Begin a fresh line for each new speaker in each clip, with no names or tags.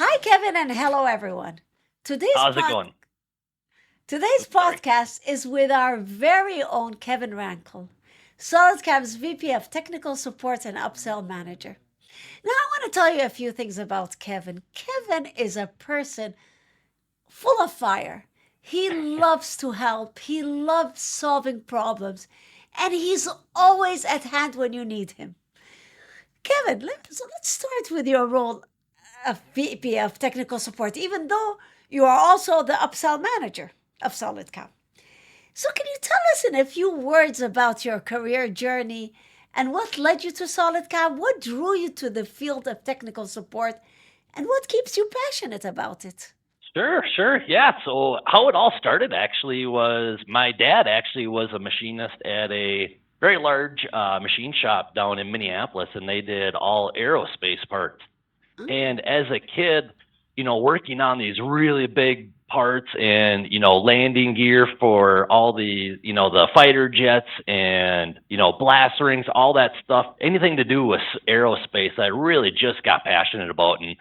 Hi, Kevin, and hello, everyone. Today's
How's it
pod-
going?
today's
Oops, sorry.
podcast is with our very own Kevin Rankl, SolidCAM's VP of Technical Support and Upsell Manager. Now, I want to tell you a few things about Kevin. Kevin is a person full of fire. He loves to help. He loves solving problems, and he's always at hand when you need him. Kevin, let's start with your role of VP of Technical Support, even though you are also the upsell manager of SolidCAM. So, can you tell us in a few words about your career journey and what led you to SolidCAM? What drew you to the field of technical support, and what keeps you passionate about it?
Sure, sure. Yeah. So how it all started actually was my dad actually was a machinist at a very large machine shop down in Minneapolis, and they did all aerospace parts.
Oh,
And as a kid, working on these really big parts and, landing gear for all the fighter jets and, blast rings, all that stuff, anything to do with aerospace, I really just got passionate about. And,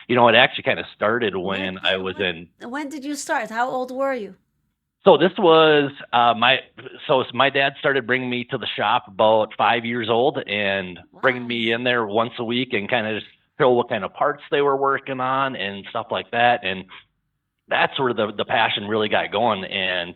it actually kind of started when I was in,
when did you start? How old were you?
so this was my dad started bringing me to the shop about 5 years old and bringing
Wow.
me in there once a week and kind of just show what kind of parts they were working on and stuff like that. And that's where the passion really got going. And,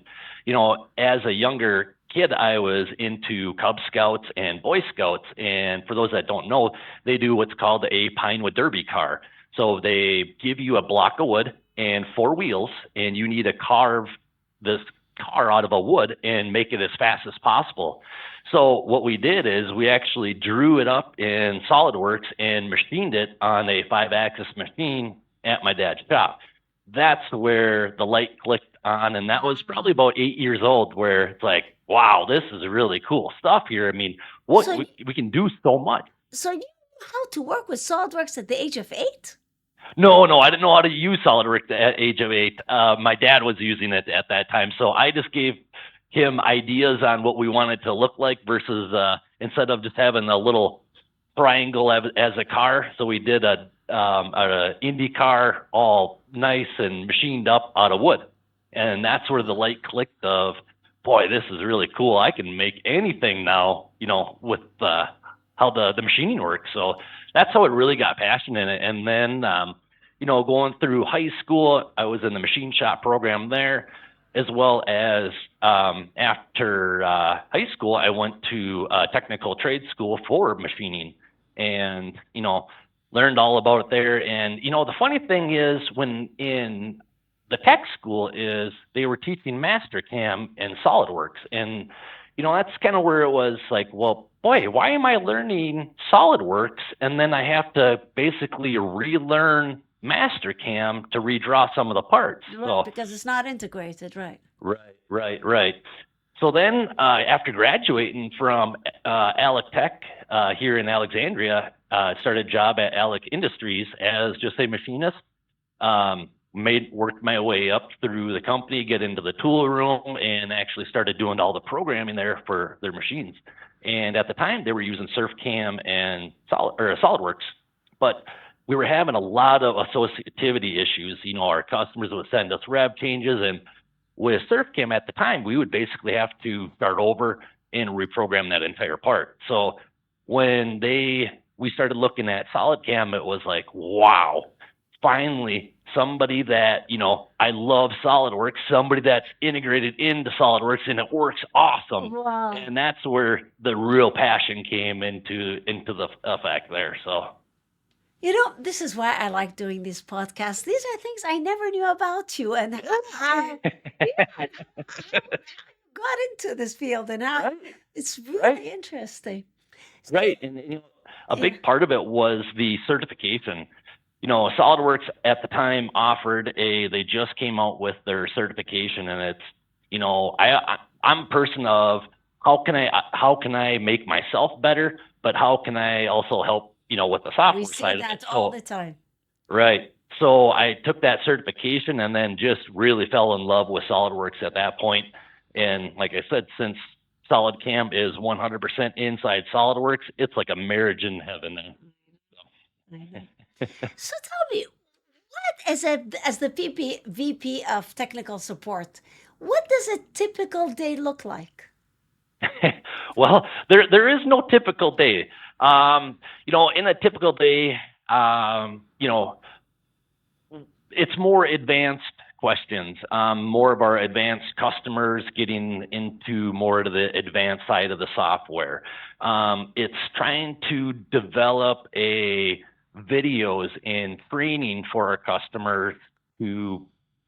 as a younger kid, I was into Cub Scouts and Boy Scouts. And for those that don't know, they do what's called a Pinewood Derby car. So they give you a block of wood and four wheels, and you need to carve this car out of a wood and make it as fast as possible. So what we did is we actually drew it up in SolidWorks and machined it on a 5-axis machine at my dad's shop. That's where the light clicked on, and that was probably
Wow.
about 8 years old, where it's like, wow, this is really cool stuff here. I mean, what
So,
we can do so much.
so you knew how to work with SolidWorks at the age of 8?
No, no, I didn't know how to use SolidWorks at the age of 8. My dad was using it at that time, so I just gave him ideas on what we wanted to look like versus instead of just having a little triangle as a car. So we did a Indy car all nice and machined up out of wood, and that's where the light clicked of, boy, this is really cool. I can make anything now, with how the machining works. So that's how it really got passionate in it. And then, going through high school, I was in the machine shop program there, as well as after high school, I went to technical trade school for machining, and learned all about it there. And the funny thing is, when in the tech school, is they were teaching Mastercam and SolidWorks, and that's kind of where it was like, well, boy, why am I learning SolidWorks and then I have to basically relearn Mastercam to redraw some of the parts?
Right,
So
because it's not integrated, right?
right, right, right. So then, after graduating from Alec Tech here in Alexandria, started a job at Alec Industries as just a machinist. Worked my way up through the company, get into the tool room, and actually started doing all the programming there for their machines. And at the time, they were using SurfCam and SolidWorks, but we were having a lot of associativity issues. Our customers would send us rev changes, and with SurfCam at the time, we would basically have to start over and reprogram that entire part. So when we started looking at SolidCam, it was like, wow, finally somebody that, I love SolidWorks, somebody that's integrated into SolidWorks and it works awesome.
Wow.
And that's where the real passion came into the effect there. So
This is why I like doing these podcasts. These are things I never knew about you and how, yeah, and how you got into this field and how
right,
it's
right,
really interesting. See,
right. And a
yeah.
big part of it was the certification. SolidWorks at the time offered they just came out with their certification, and it's, I'm a person of how can I make myself better, but how can I also help, with the
We
software
see
side of it.
that all the
So,
time.
right. So I took that certification and then just really fell in love with SolidWorks at that point. And like I said, since SolidCam is 100% inside SolidWorks, it's like a marriage in heaven.
I know.
So.
So tell me, as the VP of technical support, what does a typical day look like?
Well, there is no typical day. In a typical day, um, you know, it's more advanced questions, more of our advanced customers getting into more of the advanced side of the software. It's trying to develop a videos and training for our customers to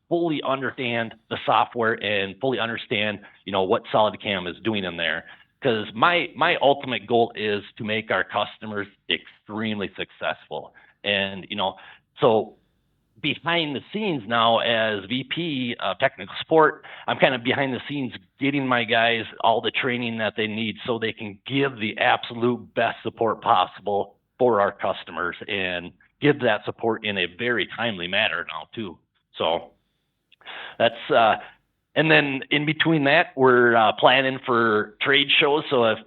fully understand the software and fully understand, what SolidCAM is doing in there. Because my ultimate goal is to make our customers extremely successful. And, so behind the scenes now as VP of technical support, I'm kind of behind the scenes getting my guys all the training that they need so they can give the absolute best support possible for our customers and give that support in a very timely manner now too. So that's and then in between that, we're planning for trade shows. So if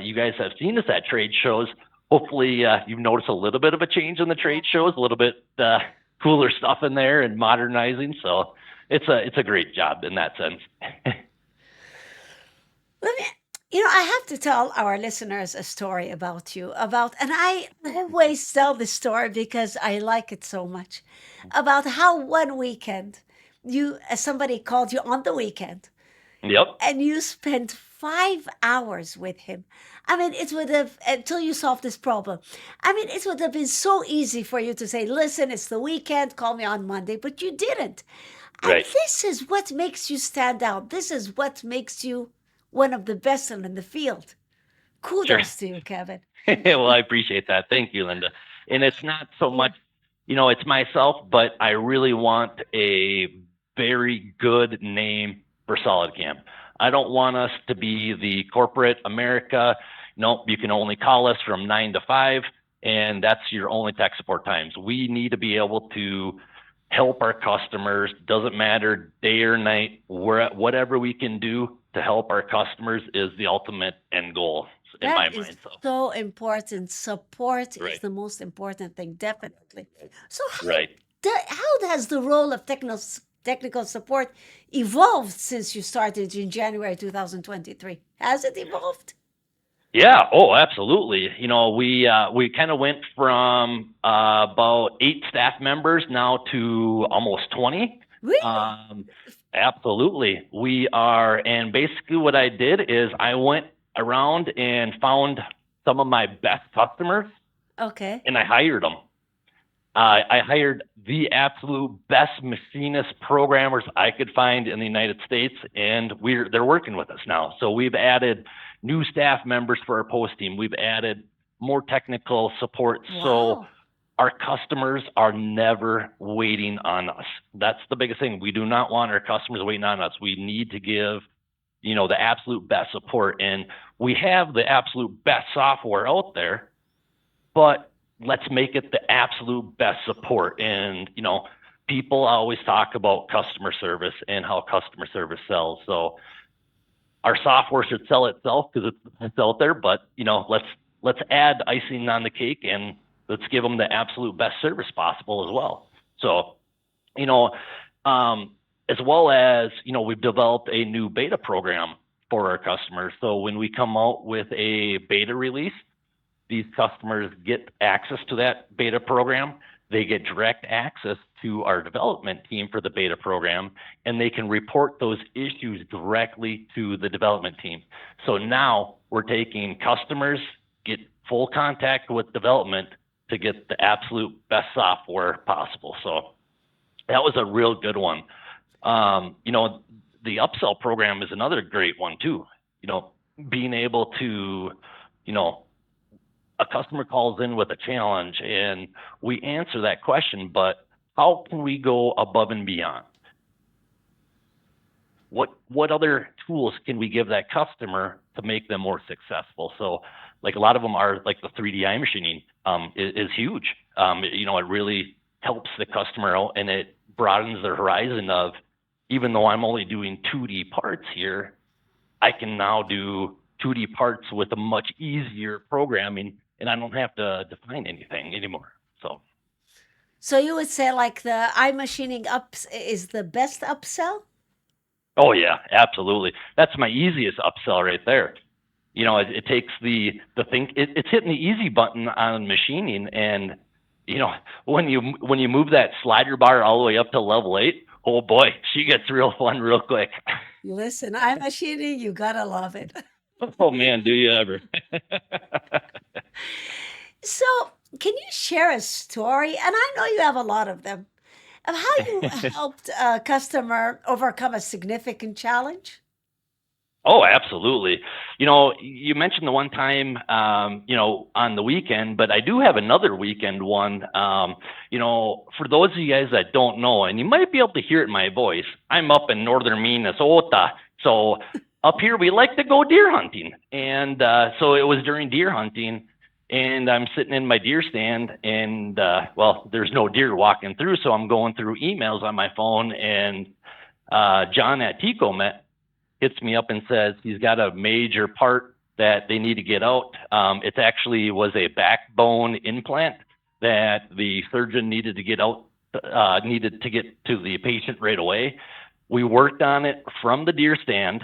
you guys have seen us at trade shows, hopefully you've noticed a little bit of a change in the trade shows, a little bit cooler stuff in there and modernizing. So it's a great job in that sense.
Let me, I have to tell our listeners a story about you, and I always tell this story because I like it so much, about how one weekend somebody called you on the weekend
Yep.
and you spent 5 hours with him. I mean, it would have, until you solved this problem. I mean, it would have been so easy for you to say, listen, it's the weekend, call me on Monday, but you didn't. And
Right.
this is what makes you stand out. This is what makes you one of the best in the field.
Sure.
Kudos to you, Kevin.
Well, I appreciate that. Thank you, Linda. And it's not so
Yeah.
much, it's myself, but I really want a very good name for SolidCAM. I don't want us to be the corporate America. Nope, you can only call us from 9 to 5, and that's your only tech support times. We need to be able to help our customers. Doesn't matter day or night. Whatever we can do to help our customers is the ultimate end goal in my
That is
mind. So,
so important. Support is
right,
the most important thing, definitely. So
right.
how has the role of technical support evolved since you started in January 2023? Has it evolved?
Yeah. Oh, absolutely. We kind of went from about 8 staff members now to almost 20.
Really?
Um, absolutely. We are, and basically what I did is I went around and found some of my best customers
Okay.
and I hired them. I hired the absolute best machinist programmers I could find in the United States, and they're working with us now. So we've added new staff members for our post team. We've added more technical support. So
Wow.
our customers are never waiting on us. That's the biggest thing. We do not want our customers waiting on us. We need to give, the absolute best support. And we have the absolute best software out there, but let's make it the absolute best support. And, people always talk about customer service and how customer service sells. So our software should sell itself because it's out there, but, let's add icing on the cake and let's give them the absolute best service possible as well. So, you know, as well as, we've developed a new beta program for our customers. So when we come out with a beta release, these customers get access to that beta program. They get direct access to our development team for the beta program, and they can report those issues directly to the development team. So now we're taking customers, get full contact with development to get the absolute best software possible. So that was a real good one. The upsell program is another great one too. Being able to, a customer calls in with a challenge and we answer that question, but how can we go above and beyond? What other tools can we give that customer to make them more successful? So like a lot of them are like the 3D iMachining is huge. It really helps the customer out and it broadens their horizon of, even though I'm only doing 2D parts here, I can now do 2D parts with a much easier programming and I don't have to define anything anymore. So
So you would say like the iMachining ups is the best upsell?
Oh yeah, absolutely. That's my easiest upsell right there. It takes the thing. It's hitting the easy button on machining, and you know when you move that slider bar all the way up to level 8, oh boy, she gets real fun real quick.
Listen, iMachining, you gotta love it.
Oh man, do you ever?
So, can you share a story? And I know you have a lot of them, of how you helped a customer overcome a significant challenge?
Oh, absolutely. You mentioned the one time, on the weekend, but I do have another weekend one. For those of you guys that don't know, and you might be able to hear it in my voice, I'm up in northern Minnesota. So up here, we like to go deer hunting. And so it was during deer hunting, and I'm sitting in my deer stand, and well, there's no deer walking through. So I'm going through emails on my phone, and John at TecoMet hits me up and says he's got a major part that they need to get out. It actually was a backbone implant that the surgeon needed to get out, needed to get to the patient right away. We worked on it from the deer stand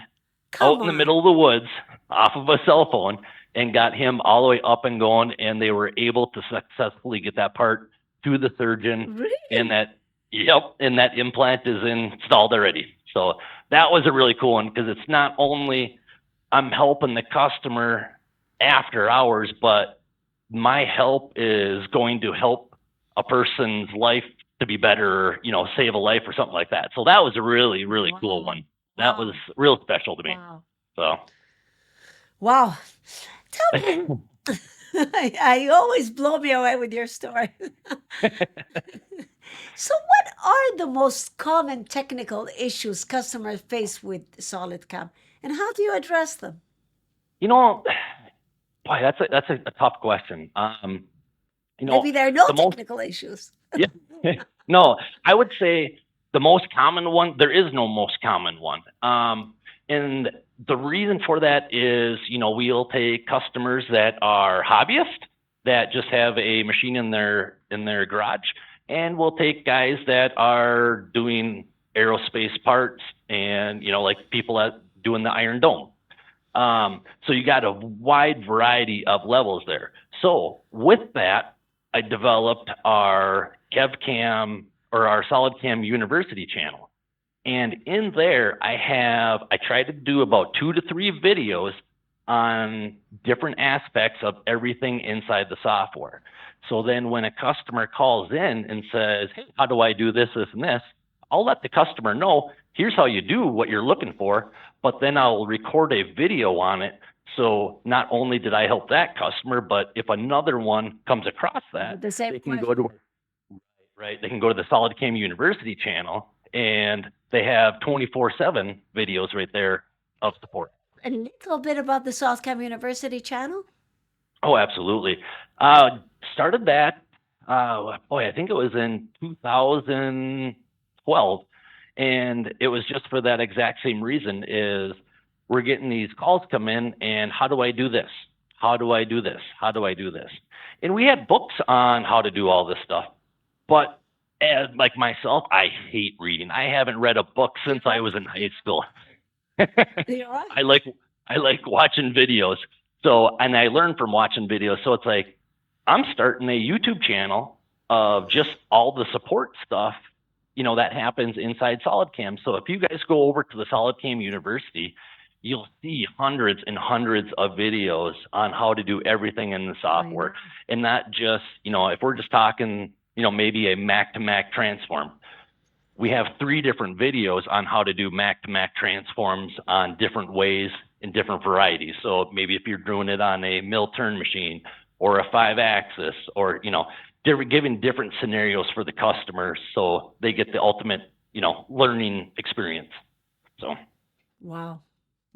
Come
out in the
on.
middle of the woods off of a cell phone and got him all the way up and going. And they were able to successfully get that part to the surgeon. And
Really?
and that implant is installed already. So that was a really cool one because it's not only I'm helping the customer after hours, but my help is going to help a person's life to be better, save a life or something like that. So that was a really, really cool
Wow.
one. That was
Wow.
real special to me.
Wow.
So
Wow. Tell me, you always blow me away with your story. So, what are the most common technical issues customers face with SolidCAM, and how do you address them?
you know, boy, that's a tough question.
Maybe there are no
The most
technical issues.
Yeah. No, I would say the most common one, there is no most common one. And the reason for that is, we'll take customers that are hobbyists that just have a machine in their garage, and we'll take guys that are doing aerospace parts and, like people that doing the Iron Dome. So you got a wide variety of levels there. So with that, I developed our KevCam or our SolidCAM University channel. And in there, I try to do about 2 to 3 videos on different aspects of everything inside the software. So then when a customer calls in and says, hey, how do I do this, this, and this? I'll let the customer know, here's how you do what you're looking for, but then I'll record a video on it. So not only did I help that customer, but if another one comes across that,
The same
they can go
question.
to right. They can go to the SolidCAM University channel, and they have 24/7 videos right there of support.
A little bit about the SolidCAM University channel.
Oh, absolutely. Started that. Boy, I think it was in 2012, and it was just for that exact same reason. Is we're getting these calls come in, and how do I do this? How do I do this? How do I do this? And we had books on how to do all this stuff, but like myself, I hate reading. I haven't read a book since I was in high school.
You're right.
I like I like watching videos. So, and I learn from watching videos. So it's like I'm starting a YouTube channel of just all the support stuff, that happens inside SolidCAM. So if you guys go over to the SolidCAM University, you'll see hundreds and hundreds of videos on how to do everything in the software. And not just, if we're just talking, maybe a Mac to Mac transform. We have 3 different videos on how to do Mac to Mac transforms on different ways in different varieties. So maybe if you're doing it on a mill turn machine or a 5-axis or, giving different scenarios for the customer so they get the ultimate, learning experience. So.
Wow.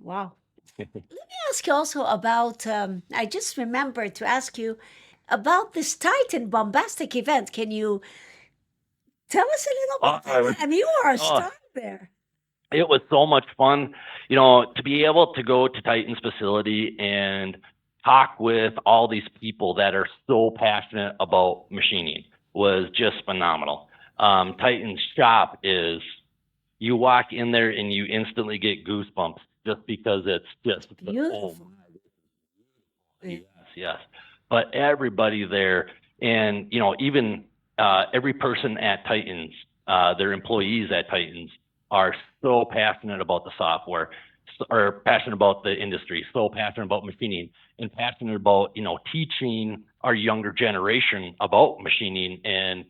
Wow. Let me ask you also about, I just remembered to ask you about this Titan bombastic event. Can you tell us a little bit? I mean, you are a star there.
It was so much fun, to be able to go to Titan's facility and talk with all these people that are so passionate about machining. was just phenomenal. Titan's shop is, you walk in there and you instantly get goosebumps just because it's just, oh
Beautiful.
my,
Yeah.
yes. But everybody there, and even every person at Titans, their employees at Titans are so passionate about the software, or passionate about the industry, so passionate about machining, and passionate about teaching our younger generation about machining, and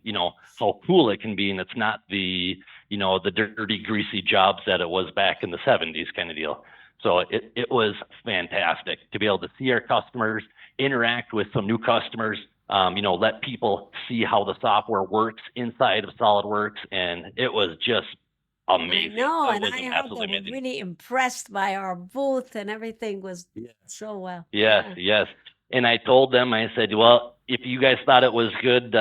how cool it can be, and it's not the the dirty, greasy jobs that it was back in the 70s kind of deal. So it was fantastic to be able to see our customers, interact with some new customers, let people see how the software works inside of SolidWorks, and it was just
I
amazing.
know,
It
and
was
I heard they
absolutely
were
amazing.
really impressed by our booth, and everything was so well.
Yes,
Yeah.
yes. And I told them, I said, well, if you guys thought it was good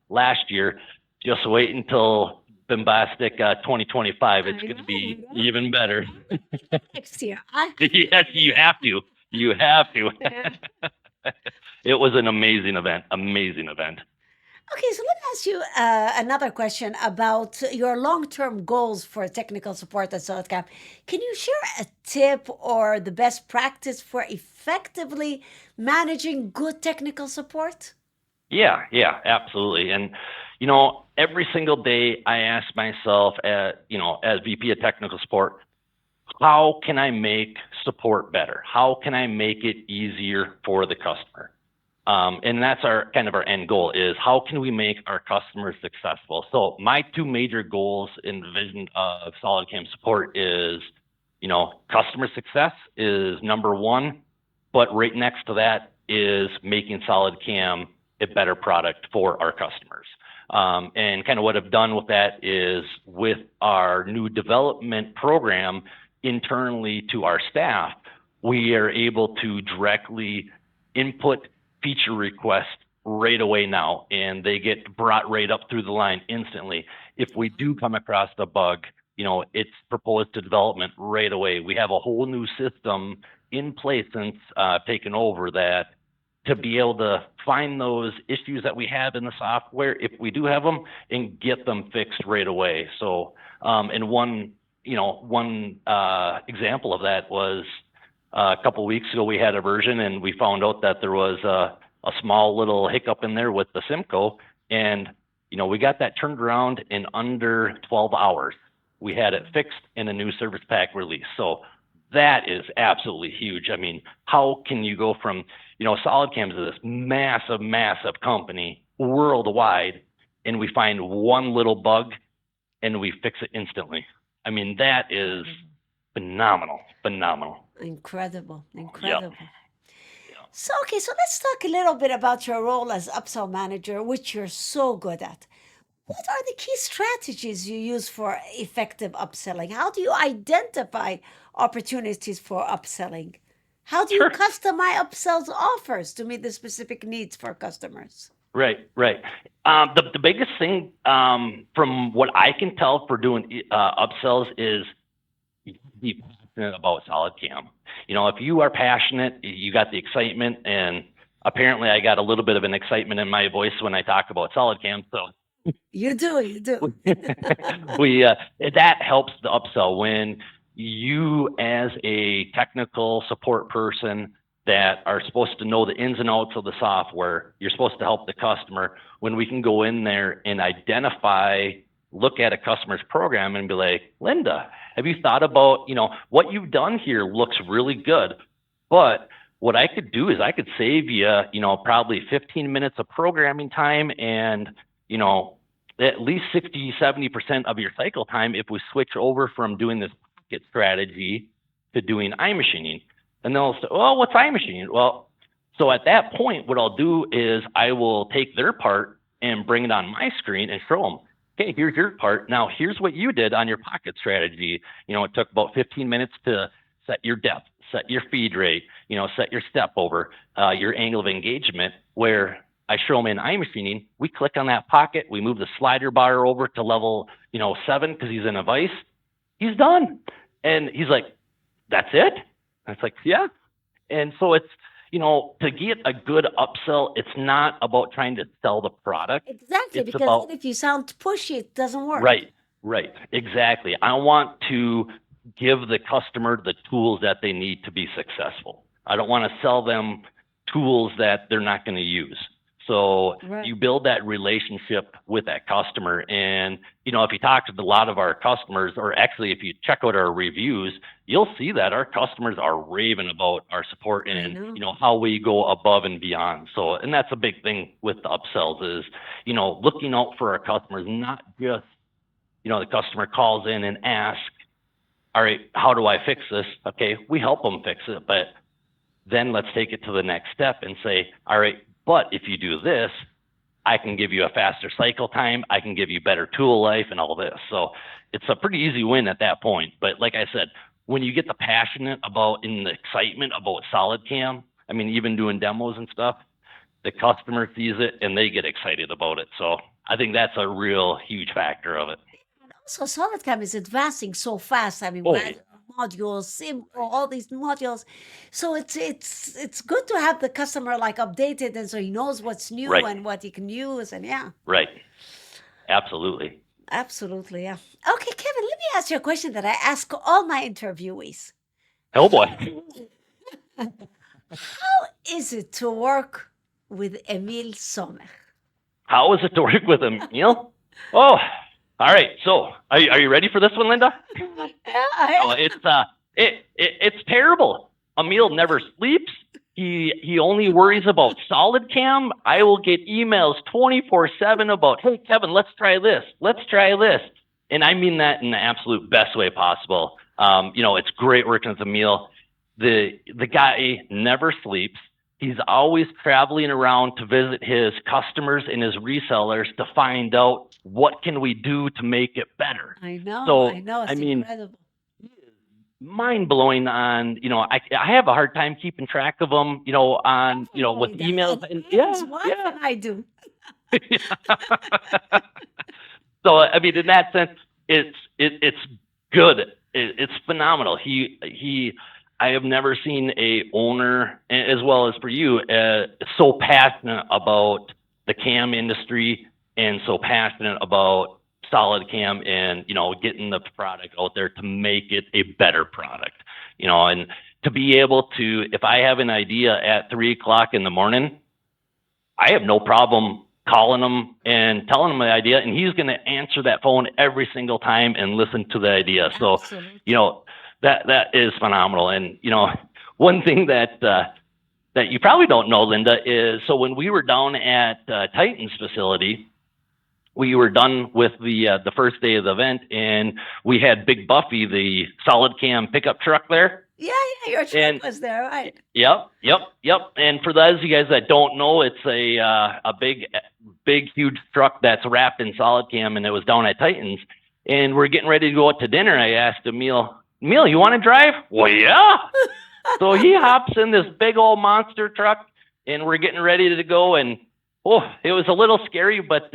last year, just wait until bombastic 2025. It's going to be even better.
Next year.
Yes, you have to. You have to.
Yeah.
It was an amazing event. Amazing event.
Okay, so let me ask you another question about your long-term goals for technical support at SolidCAM. Can you share a tip or the best practice for effectively managing good technical support?
Yeah, absolutely. And every single day I ask myself, as VP of technical support, how can I make support better? How can I make it easier for the customer? And that's our kind of our end goal, is how can we make our customers successful? So my two major goals in the vision of SolidCAM support is, customer success is number one, but right next to that is making SolidCAM a better product for our customers. And kind of what I've done with that is, with our new development program internally to our staff, we are able to directly input feature requests right away now, and they get brought right up through the line instantly. If we do come across a bug, it's proposed to development right away. We have a whole new system in place since taken over, that to be able to find those issues that we have in the software, if we do have them, and get them fixed right away. So, and one example of that was, a couple of weeks ago, we had a version, and we found out that there was a small little hiccup in there with the Somekh, and we got that turned around in under 12 hours. We had it fixed in a new service pack release. So that is absolutely huge. I mean, how can you go from SolidCAM is this massive company worldwide, and we find one little bug and we fix it instantly? I mean, that is phenomenal.
Incredible.
Yep.
So, okay, so let's talk a little bit about your role as upsell manager, which you're so good at. What are the key strategies you use for effective upselling? How do you identify opportunities for upselling? How do you
Sure.
customize upsells offers to meet the specific needs for customers?
Right. The biggest thing, from what I can tell for doing upsells, is be passionate about SolidCAM. If you are passionate, you got the excitement, and apparently I got a little bit of an excitement in my voice when I talk about SolidCAM. So
You do.
that helps the upsell, when you, as a technical support person that are supposed to know the ins and outs of the software, you're supposed to help the customer. When we can go in there and look at a customer's program and be like, Linda, have you thought about, what you've done here looks really good, but what I could do is I could save you, probably 15 minutes of programming time, and, at least 60-70% of your cycle time if we switch over from doing this pocket strategy to doing iMachining. And they'll say, well, what's iMachining? Well, so at that point, what I'll do is I will take their part and bring it on my screen and show them, okay, here's your part. Now, here's what you did on your pocket strategy. It took about 15 minutes to set your depth, set your feed rate, set your step over, your angle of engagement, where I show them in iMachining. We click on that pocket. We move the slider bar over to level, 7, because he's in a vise. He's done. And he's like, that's it? And it's like, yeah. And so it's, to get a good upsell, it's not about trying to sell the product.
Exactly,
It's
because
about
if you sound pushy, it doesn't work.
right, exactly. I want to give the customer the tools that they need to be successful. I don't want to sell them tools that they're not going to use. So
Right.
you build that relationship with that customer. And, if you talk to a lot of our customers, or actually if you check out our reviews, you'll see that our customers are raving about our support
I
and,
know.
how we go above and beyond. So, and that's a big thing with the upsells is, looking out for our customers, not just, the customer calls in and asks, all right, how do I fix this? Okay, we help them fix it, but then let's take it to the next step and say, all right, but if you do this, I can give you a faster cycle time. I can give you better tool life and all this. So it's a pretty easy win at that point. But like I said, when you get the passionate about and the excitement about SolidCAM, I mean, even doing demos and stuff, the customer sees it and they get excited about it. So I think that's a real huge factor of it.
And also, SolidCAM is advancing so fast. I mean,
Oh,
we have modules, all these modules. So it's good to have the customer like updated, and so he knows what's new
right,
and what he can use. And yeah,
right. Absolutely.
absolutely, yeah. Okay, Kevin, let me ask you a question that I ask all my interviewees.
Oh boy.
How is it to work with Emil Somekh?
How is it to work with him, Emil? Oh, all right. So, are you ready for this one, Linda? Oh, it's terrible. Emil never sleeps. He only worries about SolidCAM. I will get emails 24/7 about, hey Kevin, let's try this. Let's try this. And I mean that in the absolute best way possible. It's great working with Emil. The guy never sleeps. He's always traveling around to visit his customers and his resellers to find out what can we do to make it better.
I know,
So,
I know,
I
it's
mean,
incredible.
mind blowing on, I have a hard time keeping track of them, on, with
Everybody does.
emails
And
and
his wife and I do.
So, I mean, in that sense, it's good. It's phenomenal. I have never seen a owner, as well as for you, so passionate about the cam industry and so passionate about SolidCAM and getting the product out there to make it a better product. And to be able to, if I have an idea at 3 o'clock in the morning, I have no problem calling him and telling him the idea, and he's going to answer that phone every single time and listen to the idea. So,
Absolutely.
that is phenomenal. And one thing that you probably don't know, Linda, is so when we were down at Titan's facility, we were done with the first day of the event, and we had Big Buffy, the SolidCAM pickup truck there.
Yeah, your truck was there, right?
Yep. And for those of you guys that don't know, it's a big, huge truck that's wrapped in SolidCAM, and it was down at Titan's. And we're getting ready to go out to dinner. I asked Emil, you want to drive? Well, yeah. So he hops in this big old monster truck, and we're getting ready to go. And it was a little scary, but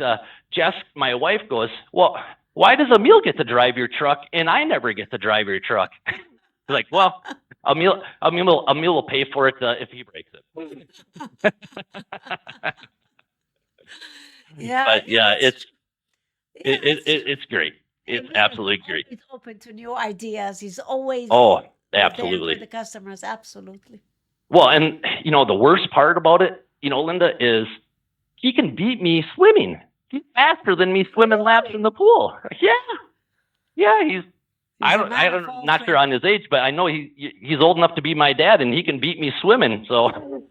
Jess, my wife, goes, well, why does Emil get to drive your truck and I never get to drive your truck? Like, well, Emil will pay for it if he breaks it.
Yeah,
But yeah, it's
it's
great. It's
Emil is
absolutely great.
always open to new ideas. He's always
Oh,
there for the
absolutely.
customers. Absolutely.
Well, and the worst part about it, Linda, is he can beat me swimming. He's faster than me swimming laps in the pool. Yeah, he's not sure on his age, but I know he's old enough to be my dad, and he can beat me swimming. So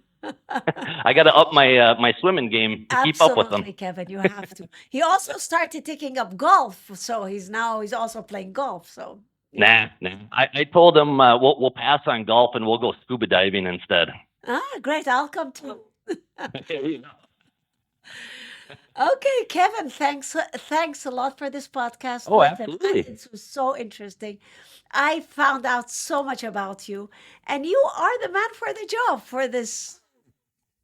I got to up my swimming game to keep up with him.
Absolutely, Kevin, you have to. He also started taking up golf, so he's also playing golf. So
Nah. I told him we'll pass on golf and we'll go scuba diving instead.
Great. I'll come too.
There you go.
Okay, Kevin, thanks a lot for this podcast.
Oh,
Listen,
absolutely.
It was so interesting. I found out so much about you, and you are the man for the job for this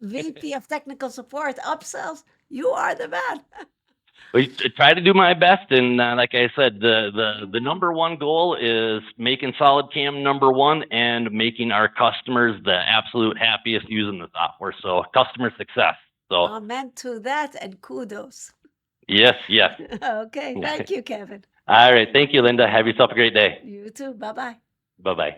VP of Technical Support upsells. You are the man.
We try to do my best, and like I said, the number one goal is making SolidCAM number one and making our customers the absolute happiest using the software. So customer success. So
Amen to that, and kudos.
yes, yes.
Okay, thank you, Kevin.
All right. Thank you, Linda. Have yourself a great day.
You too. Bye bye.
Bye bye.